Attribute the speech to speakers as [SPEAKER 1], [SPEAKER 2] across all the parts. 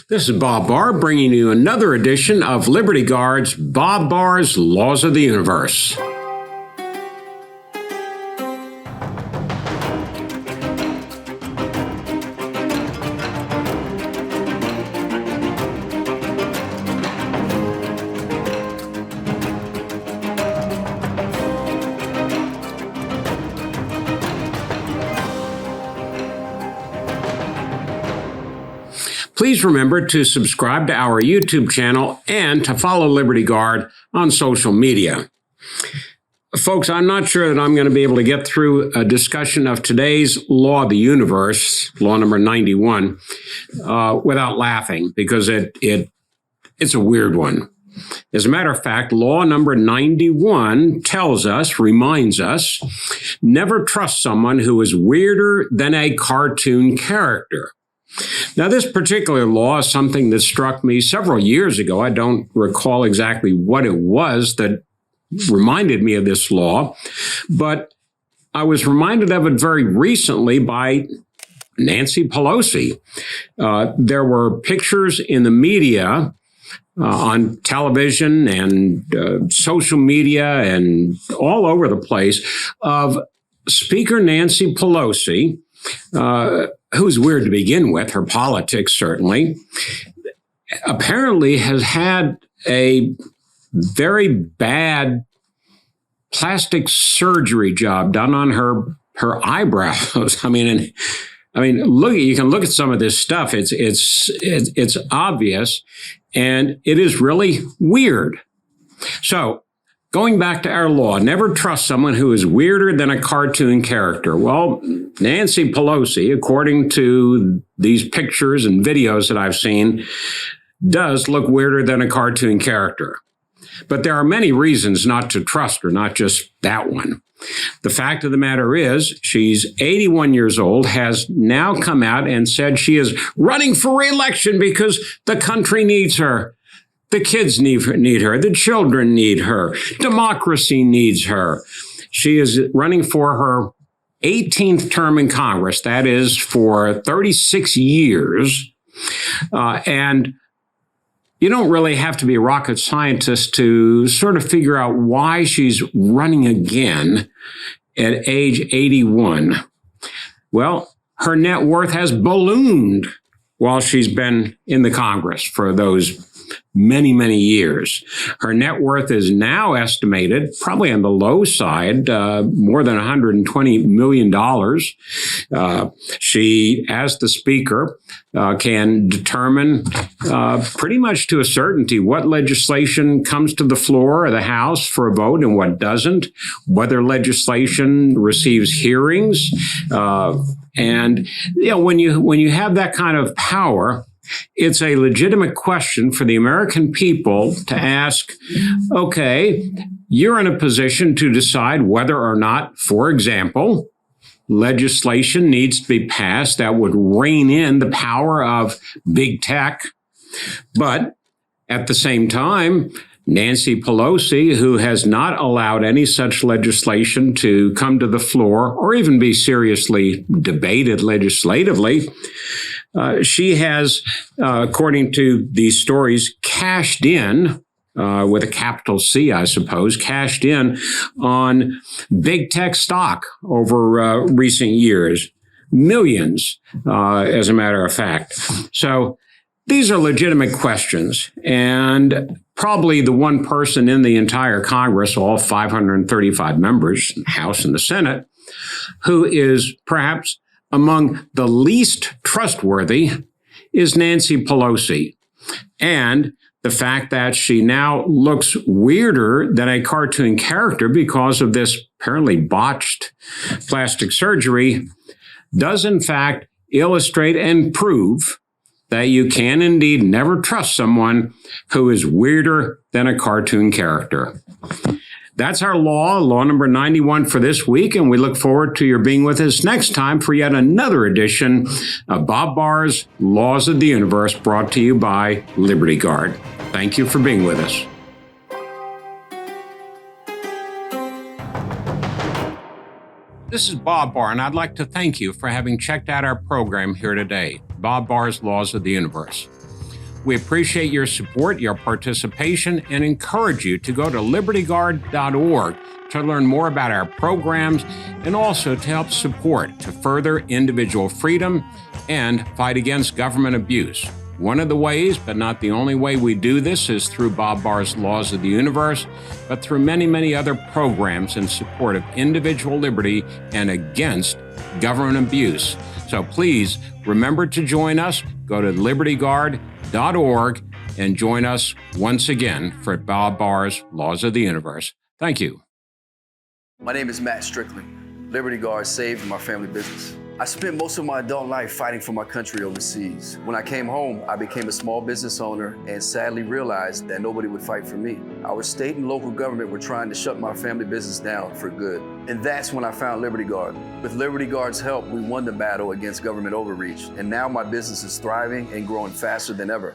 [SPEAKER 1] This is Bob Barr bringing you another edition of Liberty Guard's Bob Barr's Laws of the Universe. Please remember to subscribe to our YouTube channel and to follow Liberty Guard on social media. Folks, I'm not sure that I'm going to be able to get through a discussion of today's Law of the Universe, Law number 91, without laughing, because it's a weird one. As a matter of fact, Law number 91 reminds us, never trust someone who is weirder than a cartoon character. Now, this particular law is something that struck me several years ago. I don't recall exactly what it was that reminded me of this law, but I was reminded of it very recently by Nancy Pelosi. There were pictures in the media, on television and social media and all over the place of Speaker Nancy Pelosi, who's weird to begin with, her politics certainly, apparently has had a very bad plastic surgery job done on her eyebrows. I mean, look, you can look at some of this stuff. It's obvious, and it is really weird. So, going back to our law, never trust someone who is weirder than a cartoon character. Well, Nancy Pelosi, according to these pictures and videos that I've seen, does look weirder than a cartoon character. But there are many reasons not to trust her, not just that one. The fact of the matter is, she's 81 years old, has now come out and said she is running for re-election because the country needs her. The kids need her. The children need her. Democracy needs her. She is running for her 18th term in Congress. That is for 36 years. And you don't really have to be a rocket scientist to sort of figure out why she's running again at age 81. Well, her net worth has ballooned while she's been in the Congress for those many, many years. Her net worth is now estimated, probably on the low side, more than $120 million. She, as the Speaker, can determine pretty much to a certainty what legislation comes to the floor of the House for a vote and what doesn't, whether legislation receives hearings. And when you have that kind of power, it's a legitimate question for the American people to ask, okay, you're in a position to decide whether or not, for example, legislation needs to be passed that would rein in the power of big tech. But at the same time, Nancy Pelosi, who has not allowed any such legislation to come to the floor or even be seriously debated legislatively, she has, according to these stories, cashed in, with a capital C, I suppose, cashed in on big tech stock over recent years. Millions, as a matter of fact. So these are legitimate questions. And probably the one person in the entire Congress, all 535 members, the House and the Senate, who is perhaps among the least trustworthy is Nancy Pelosi. And the fact that she now looks weirder than a cartoon character because of this apparently botched plastic surgery does in fact illustrate and prove that you can indeed never trust someone who is weirder than a cartoon character. That's our law number 91 for this week, and we look forward to your being with us next time for yet another edition of Bob Barr's Laws of the Universe, brought to you by Liberty Guard. Thank you for being with us. This is Bob Barr, and I'd like to thank you for having checked out our program here today, Bob Barr's Laws of the Universe. We appreciate your support, your participation, and encourage you to go to libertyguard.org to learn more about our programs and also to help support to further individual freedom and fight against government abuse. One of the ways, but not the only way we do this, is through Bob Barr's Laws of the Universe, but through many, many other programs in support of individual liberty and against government abuse. So please remember to join us. Go to libertyguard.org and join us once again for Bob Barr's Laws of the Universe. Thank you.
[SPEAKER 2] My name is Matt Strickland. Liberty Guard saved my family business. I spent most of my adult life fighting for my country overseas. When I came home, I became a small business owner and sadly realized that nobody would fight for me. Our state and local government were trying to shut my family business down for good. And that's when I found Liberty Guard. With Liberty Guard's help, we won the battle against government overreach. And now my business is thriving and growing faster than ever.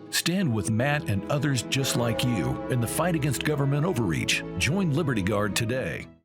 [SPEAKER 3] Stand with Matt and others just like you in the fight against government overreach. Join Liberty Guard today.